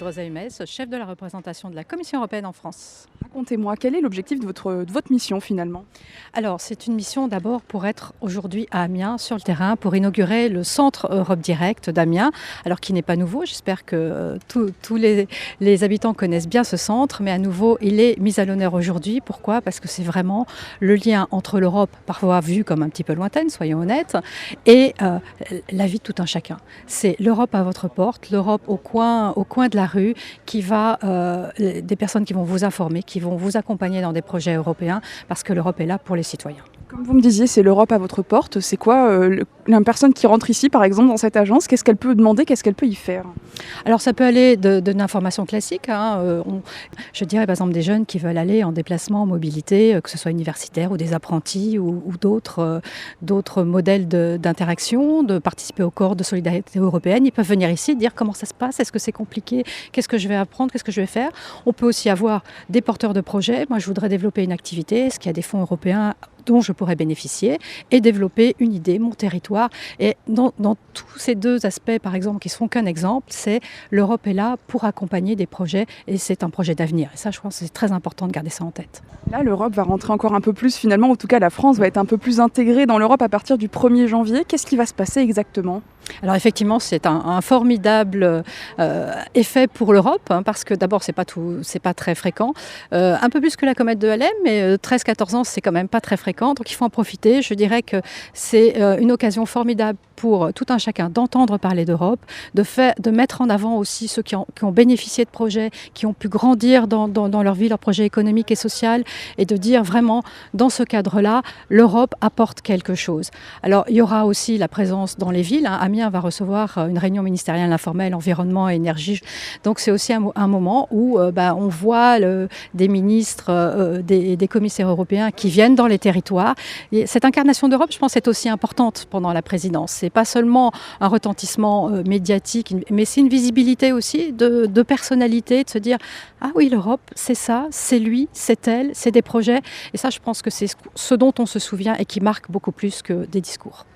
Rosa Humez, chef de la représentation de la Commission européenne en France. Racontez-moi, quel est l'objectif de votre mission finalement? Alors, c'est une mission d'abord pour être aujourd'hui à Amiens, sur le terrain, pour inaugurer le centre Europe Direct d'Amiens, alors qui n'est pas nouveau. J'espère que tous les habitants connaissent bien ce centre, mais à nouveau, il est mis à l'honneur aujourd'hui. Pourquoi? Parce que c'est vraiment le lien entre l'Europe, parfois vue comme un petit peu lointaine, soyons honnêtes, et la vie de tout un chacun. C'est l'Europe à votre porte, l'Europe au coin de la rue, qui va, des personnes qui vont vous informer, qui vont vous accompagner dans des projets européens, parce que l'Europe est là pour les citoyens. Comme vous me disiez, c'est l'Europe à votre porte. C'est quoi une personne qui rentre ici, par exemple, dans cette agence? Qu'est-ce qu'elle peut demander? Qu'est-ce qu'elle peut y faire? Alors ça peut aller de l'information classique. Je dirais par exemple des jeunes qui veulent aller en déplacement, en mobilité, que ce soit universitaire ou des apprentis ou d'autres modèles d'interaction, de participer au corps de solidarité européenne. Ils peuvent venir ici, dire comment ça se passe, est-ce que c'est compliqué, qu'est-ce que je vais apprendre, qu'est-ce que je vais faire. On peut aussi avoir des porteurs de projets. Moi, je voudrais développer une activité. Est-ce qu'il y a des fonds européens dont je pourrais bénéficier et développer une idée, mon territoire. Et dans tous ces deux aspects, par exemple, qui ne sont qu'un exemple, c'est l'Europe est là pour accompagner des projets et c'est un projet d'avenir. Et ça, je pense que c'est très important de garder ça en tête. Là, l'Europe va rentrer encore un peu plus finalement, en tout cas la France va être un peu plus intégrée dans l'Europe à partir du 1er janvier. Qu'est-ce qui va se passer exactement ? Alors effectivement, c'est un formidable effet pour l'Europe, parce que d'abord, c'est pas très fréquent. Un peu plus que la comète de Halem, mais 13-14 ans, c'est quand même pas très fréquent. Donc il faut en profiter. Je dirais que c'est une occasion formidable pour tout un chacun d'entendre parler d'Europe, de mettre en avant aussi ceux qui ont bénéficié de projets, qui ont pu grandir dans leur vie, leur projet économique et social, et de dire vraiment, dans ce cadre-là, l'Europe apporte quelque chose. Alors il y aura aussi la présence dans les villes. Amiens va recevoir une réunion ministérielle informelle, environnement et énergie. Donc c'est aussi un moment où on voit des ministres, des commissaires européens qui viennent dans les territoires. Et cette incarnation d'Europe, je pense, est aussi importante pendant la présidence. C'est pas seulement un retentissement médiatique, mais c'est une visibilité aussi de personnalité, de se dire « Ah oui, l'Europe, c'est ça, c'est lui, c'est elle, c'est des projets ». Et ça, je pense que c'est ce dont on se souvient et qui marque beaucoup plus que des discours.